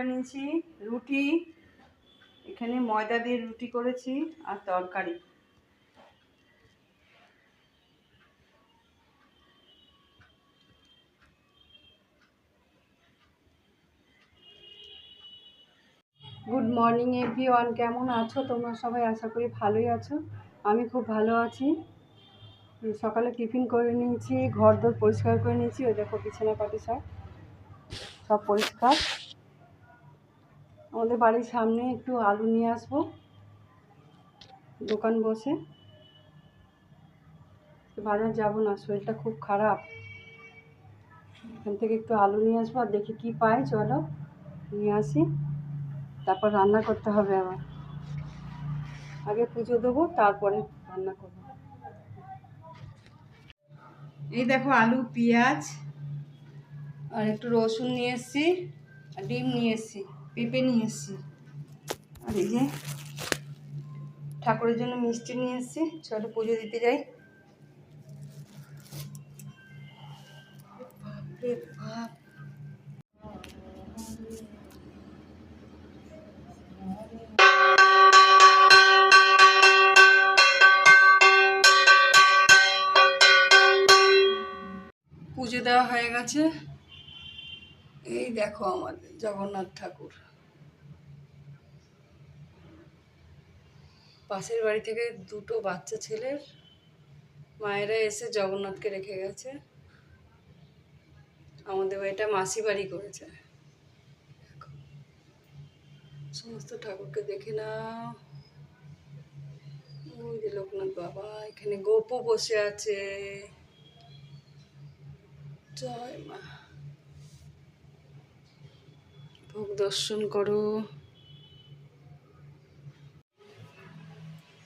নিয়েছি রুটি, এখানে ময়দা দিয়ে রুটি করেছি আর তরকারি। গুড মর্নিং এভরিওয়ান, কেমন আছো তোমরা সবাই? আশা করি ভালোই আছো। আমি খুব ভালো আছি। সকালে টিফিন করে নিয়েছি, ঘর দোর পরিষ্কার করে নিয়েছি। ওই দেখো বিছানা পাটি সব পরিষ্কার। আমাদের বাড়ির সামনে একটু আলু নিয়ে আসবো, দোকান বসে। বাজার যাবো না, শরীরটা খুব খারাপ। এখান থেকে একটু আলু নিয়ে আসবো, আর দেখি কি পাই। চলো নিয়ে আসি, তারপর রান্না করতে হবে। আবার আগে পুজো দেবো, তারপরে রান্না করবো। এই দেখো আলু, পেঁয়াজ আর একটু রসুন নিয়ে এসেছি, আর ডিম নিয়ে এসেছি, পেঁপে নিয়ে এসেছি, আর এই যে ঠাকুরের জন্য মিষ্টি নিয়ে এসেছি। চলো পুজো দিতে যাই। পুজো দেওয়া হয়ে গেছে। এই দেখো আমাদের জগন্নাথ ঠাকুর। পাশের বাড়ি থেকে দুটো বাচ্চা ছেলের মায়েরা এসে জগন্নাথকে রেখে গেছে। আমাদের বাড়িটা মাসি বাড়ি করেছে। সমস্ত ঠাকুরকে দেখে না। ওই যে লোকনাথ বাবা, এখানে গোপু বসে আছে। জয় মা, ভোগ দর্শন করো।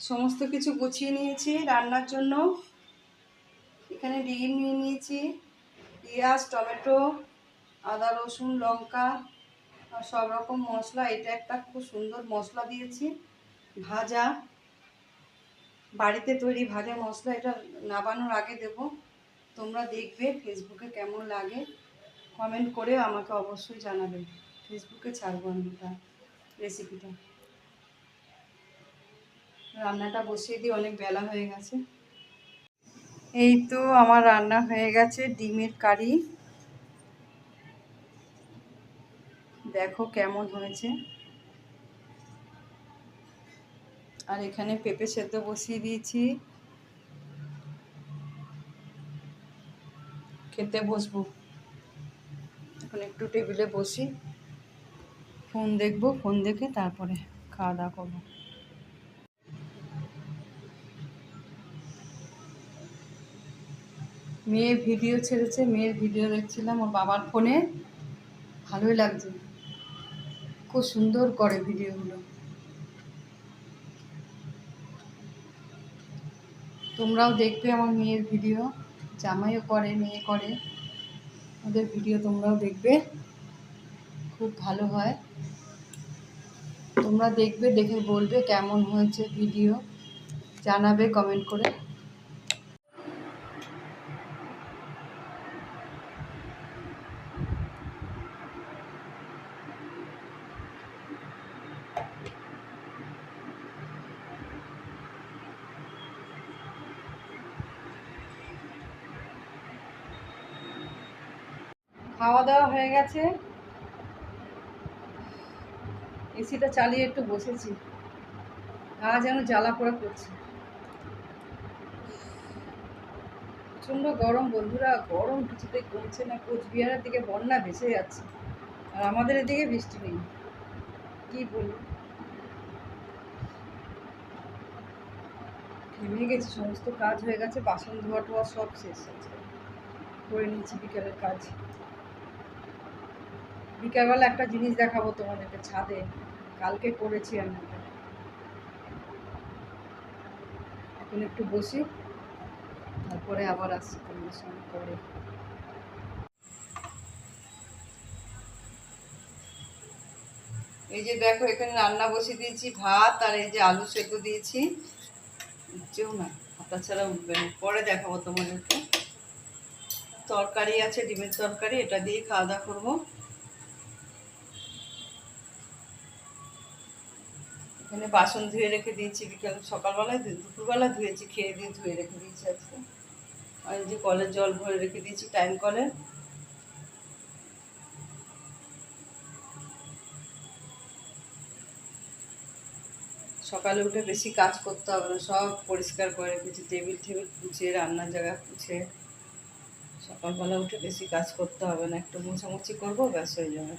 সমস্ত কিছু গুছিয়ে নিয়েছি রান্নার জন্য। এখানে ডিম নিয়ে নিয়েছি, পেঁয়াজ, টমেটো, আদা, রসুন, লঙ্কা আর সব রকম মশলা। এটা একটা খুব সুন্দর মশলা দিয়েছি, ভাজা, বাড়িতে তৈরি ভাজা মশলা। এটা নাবানোর আগে দেব। তোমরা দেখবে ফেসবুকে কেমন লাগে, কমেন্ট করে আমাকে অবশ্যই জানাবে। ফেসবুকে ছাড়বো আমি এটা রেসিপিটা। রান্নাটা বসিয়ে দিই, অনেক বেলা হয়ে গেছে। এই তো আমার রান্না হয়ে গেছে, ডিমের কারি। দেখো কেমন হয়েছে। আর এখানে পেঁপে সেদ্ধ বসিয়ে দিয়েছি, খেতে বসবো। এখন একটু টেবিলে বসি, ফোন দেখবো, ফোন দেখে তারপরে খাওয়া দাওয়া করবো। মেয়ে ভিডিও ছেড়েছে, মেয়ের ভিডিও দেখছিলাম ওর বাবার ফোনে। ভালোই লাগছে, খুব সুন্দর করে ভিডিওগুলো। তোমরাও দেখবে আমার মেয়ের ভিডিও। জামাইও করে, মেয়ে করে, ওদের ভিডিও তোমরাও দেখবে, খুব ভালো হয়। তোমরা দেখবে, দেখে বলবে কেমন হয়েছে ভিডিও, জানাবে কমেন্ট করে। খাওয়া দাওয়া হয়ে গেছে, এসিটা চালিয়ে একটু বসেছি। গা যেন জ্বালা পোড়া করছে, প্রচণ্ড গরম বন্ধুরা। গরম কিছুতেই কমছে না। কোচবিহারের দিকে বন্যা ভেসে যাচ্ছে, আর আমাদের এদিকে বৃষ্টি নেই। কি বলবো, ঘেমে গেছি। সমস্ত কাজ হয়ে গেছে, বাসন ধোয়া টোয়া সব শেষ আছে, করে নিচ্ছি বিকেলের কাজ। বিকালবেলা একটা জিনিস দেখাবো তোমাদেরকে, ছাদে কালকে করেছি আমি। এখন একটু বসি, তারপরে আবার আসছি তোমাদের সঙ্গে পরে। এই যে দেখো এখানে রান্না বসিয়ে দিয়েছি, ভাত আর এই যে আলু সেদ্ধ দিয়েছি। উঠছেও না, হাতা ছাড়া উঠবে না। পরে দেখাবো তোমাদেরকে। তরকারি আছে, ডিমের তরকারি, এটা দিয়ে খাওয়া দাওয়া করবো। এখানে বাসন ধুয়ে রেখে দিয়েছি, বিকেল সকালবেলায় দুপুরবেলা ধুয়েছি, খেয়ে দিয়ে ধুয়ে রেখে দিয়েছি আজকে। আর এই যে কলের জল ভরে রেখে দিয়েছি টাইম কলে। সকালে উঠে বেশি কাজ করতে হবে না, সব পরিষ্কার করে রেখেছি, টেবিল টেবিল পুছে, রান্নার জায়গা পুছে। সকালবেলা উঠে বেশি কাজ করতে হবে না, একটু মোছামুছি করবো, ব্যাস হয়ে যাবে।